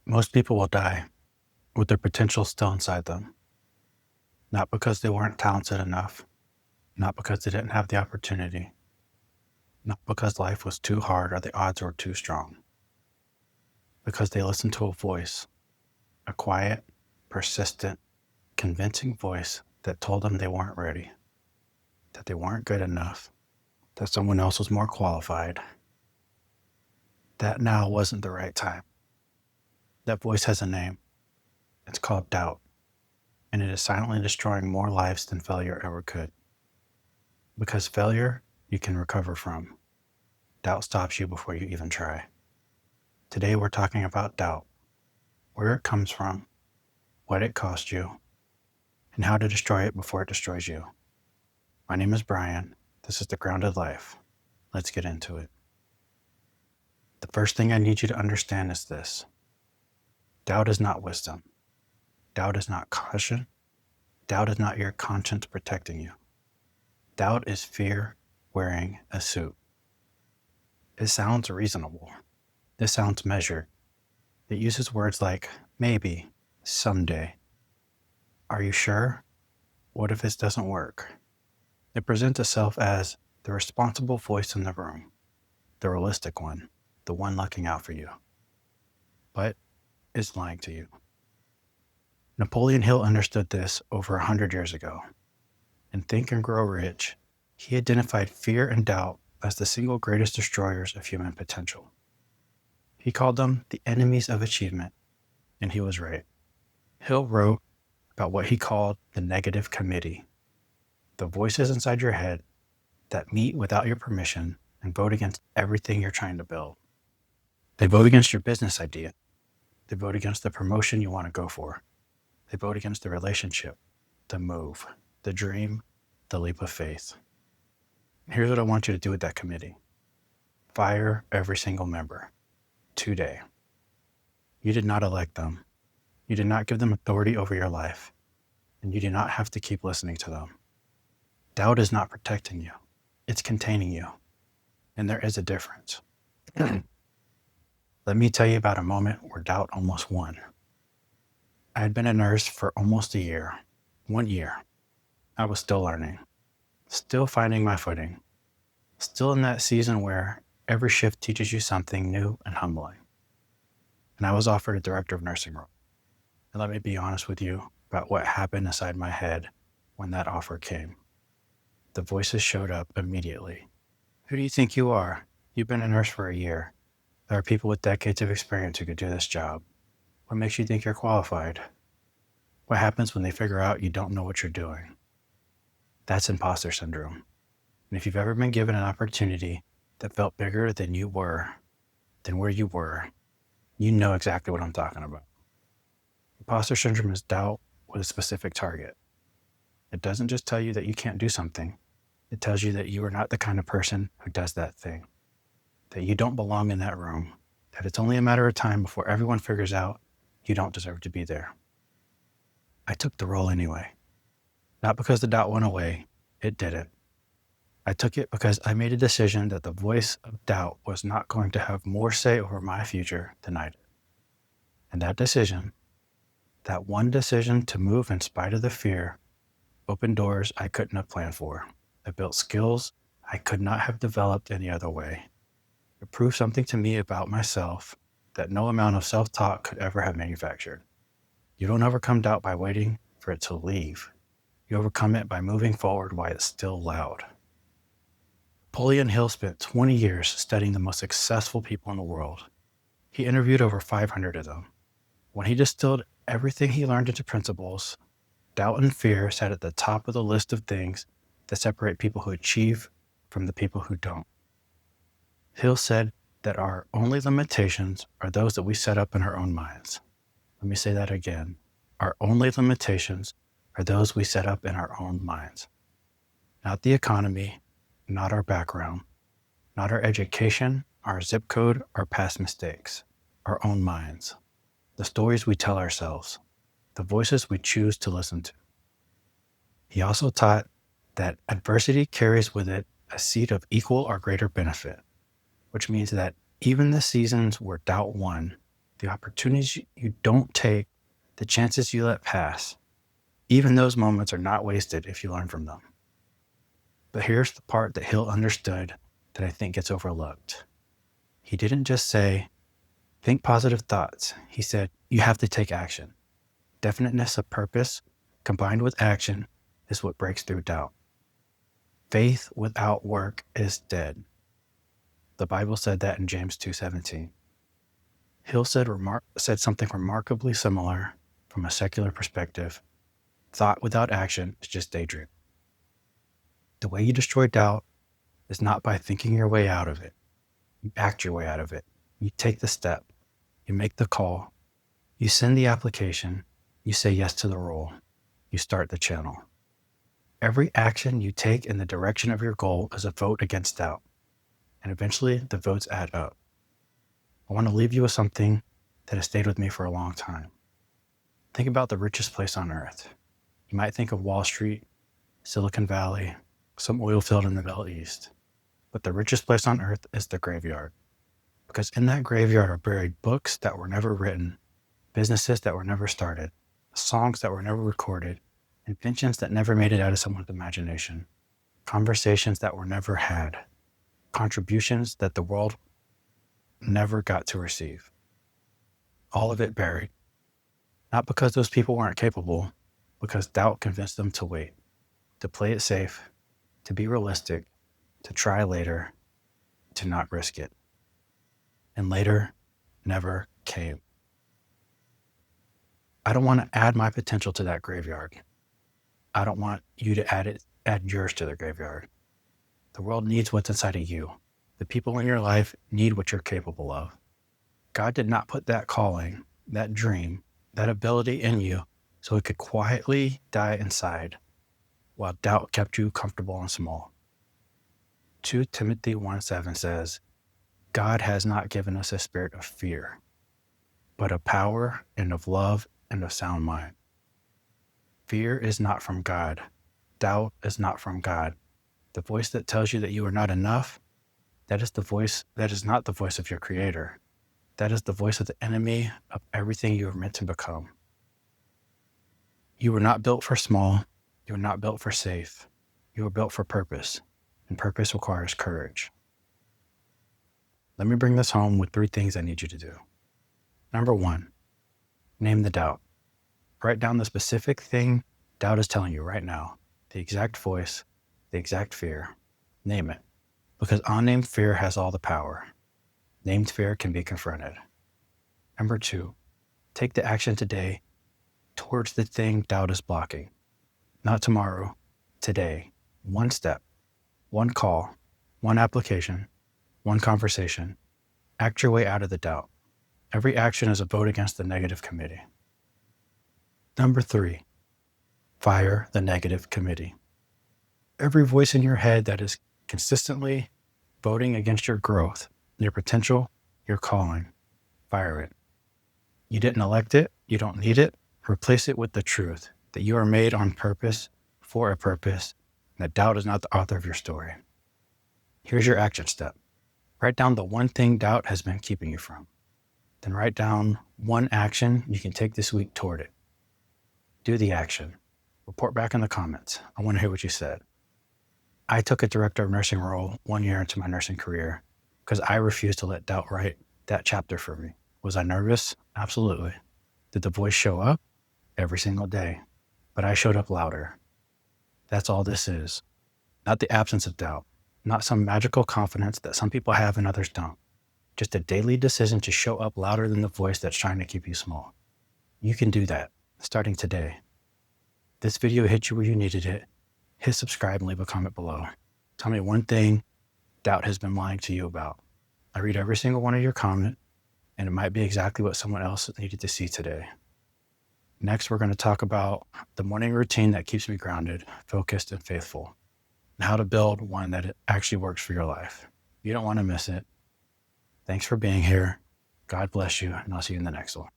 Most people will die with their potential still inside them, not because they weren't talented enough, not because they didn't have the opportunity, not because life was too hard or the odds were too strong, because they listened to a voice, a quiet, persistent, convincing voice that told them they weren't ready, that they weren't good enough, that someone else was more qualified, that now wasn't the right time. That voice has a name. It's called doubt, and it is silently destroying more lives than failure ever could. Because failure, you can recover from. Doubt stops you before you even try. Today, we're talking about doubt, where it comes from, what it cost you, and how to destroy it before it destroys you. My name is Brian. This is The Grounded Life. Let's get into it. The first thing I need you to understand is this: doubt is not wisdom. Doubt is not caution. Doubt is not your conscience protecting you. Doubt is fear wearing a suit. It sounds reasonable. It sounds measured. It uses words like maybe, someday. Are you sure? What if this doesn't work? It presents itself as the responsible voice in the room, the realistic one, the one looking out for you. But it's lying to you. Napoleon Hill understood this over 100 years ago. In Think and Grow Rich, he identified fear and doubt as the single greatest destroyers of human potential. He called them the enemies of achievement, and he was right. Hill wrote about what he called the negative committee, the voices inside your head that meet without your permission and vote against everything you're trying to build. They vote against your business idea. They vote against the promotion you want to go for. They vote against the relationship, the move, the dream, the leap of faith. Here's what I want you to do with that committee. Fire every single member. Today. You did not elect them. You did not give them authority over your life. And you do not have to keep listening to them. Doubt is not protecting you. It's containing you. And there is a difference. Let me tell you about a moment where doubt almost won. I had been a nurse for almost a year. 1 year. I was still learning. Still finding my footing. Still in that season where every shift teaches you something new and humbling. And I was offered a director of nursing role. And let me be honest with you about what happened inside my head when that offer came. The voices showed up immediately. Who do you think you are? You've been a nurse for a year. There are people with decades of experience who could do this job. What makes you think you're qualified? What happens when they figure out you don't know what you're doing? That's imposter syndrome. And if you've ever been given an opportunity that felt bigger than you were, than where you were, you know exactly what I'm talking about. Imposter syndrome is doubt with a specific target. It doesn't just tell you that you can't do something. It tells you that you are not the kind of person who does that thing, that you don't belong in that room, that it's only a matter of time before everyone figures out you don't deserve to be there. I took the role anyway. Not because the doubt went away. It didn't. I took it because I made a decision that the voice of doubt was not going to have more say over my future than I did. And that decision, that one decision to move in spite of the fear, opened doors I couldn't have planned for. It built skills I could not have developed any other way. It proved something to me about myself that no amount of self-talk could ever have manufactured. You don't overcome doubt by waiting for it to leave. You overcome it by moving forward while it's still loud. Napoleon Hill spent 20 years studying the most successful people in the world. He interviewed over 500 of them. When he distilled everything he learned into principles, doubt and fear sat at the top of the list of things that separate people who achieve from the people who don't. Hill said that our only limitations are those that we set up in our own minds. Let me say that again. Our only limitations are those we set up in our own minds. Not the economy, not our background, not our education, our zip code, our past mistakes, our own minds. The stories we tell ourselves, the voices we choose to listen to. He also taught that adversity carries with it a seed of equal or greater benefit, which means that even the seasons where doubt won, The opportunities you don't take, the chances you let pass, even those moments are not wasted if you learn from them. But here's the part that Hill understood that I think gets overlooked. He didn't just say, think positive thoughts. He said, you have to take action. Definiteness of purpose combined with action is what breaks through doubt. Faith without work is dead. The Bible said that in James 2:17. Hill said something remarkably similar from a secular perspective. Thought without action is just daydream. The way you destroy doubt is not by thinking your way out of it. You act your way out of it. You take the step. You make the call. You send the application. You say yes to the role. You start the channel. Every action you take in the direction of your goal is a vote against doubt. And eventually the votes add up. I want to leave you with something that has stayed with me for a long time. Think about the richest place on earth. You might think of Wall Street, Silicon Valley, some oil field in the Middle East. But the richest place on earth is the graveyard. Because in that graveyard are buried books that were never written, businesses that were never started, songs that were never recorded, inventions that never made it out of someone's imagination, conversations that were never had, contributions that the world never got to receive. All of it buried. Not because those people weren't capable, because doubt convinced them to wait, to play it safe, to be realistic, to try later, to not risk it. And later never came. I don't want to add my potential to that graveyard. I don't want you to add yours to the graveyard. The world needs what's inside of you. The people in your life need what you're capable of. God did not put that calling, that dream, that ability in you so it could quietly die inside while doubt kept you comfortable and small. 2 Timothy 1:7 says, God has not given us a spirit of fear, but of power and of love and of sound mind. Fear is not from God. Doubt is not from God. The voice that tells you that you are not enough, that is not the voice of your Creator. That is the voice of the enemy of everything you are meant to become. You were not built for small. You were not built for safe. You were built for purpose, and purpose requires courage. Let me bring this home with 3 things I need you to do. Number 1, name the doubt. Write down the specific thing doubt is telling you right now, the exact voice, the exact fear. Name it, because unnamed fear has all the power. Named fear can be confronted. Number 2, take the action today towards the thing doubt is blocking. Not tomorrow, today. 1 step, 1 call, 1 application, 1 conversation. Act your way out of the doubt. Every action is a vote against the negative committee. Number 3, fire the negative committee. Every voice in your head that is consistently voting against your growth, your potential, your calling, fire it. You didn't elect it. You don't need it. Replace it with the truth that you are made on purpose for a purpose, and that doubt is not the author of your story. Here's your action step. Write down the one thing doubt has been keeping you from. Then write down 1 action you can take this week toward it. Do the action. Report back in the comments. I want to hear what you said. I took a director of nursing role 1 year into my nursing career because I refused to let doubt write that chapter for me. Was I nervous? Absolutely. Did the voice show up? Every single day. But I showed up louder. That's all this is. Not the absence of doubt. Not some magical confidence that some people have and others don't. Just a daily decision to show up louder than the voice that's trying to keep you small. You can do that, starting today. This video hit you where you needed it. Hit subscribe and leave a comment below. Tell me 1 thing doubt has been lying to you about. I read every single one of your comments, and it might be exactly what someone else needed to see today. Next, we're going to talk about the morning routine that keeps me grounded, focused, and faithful, and how to build one that actually works for your life. You don't want to miss it. Thanks for being here. God bless you, and I'll see you in the next one.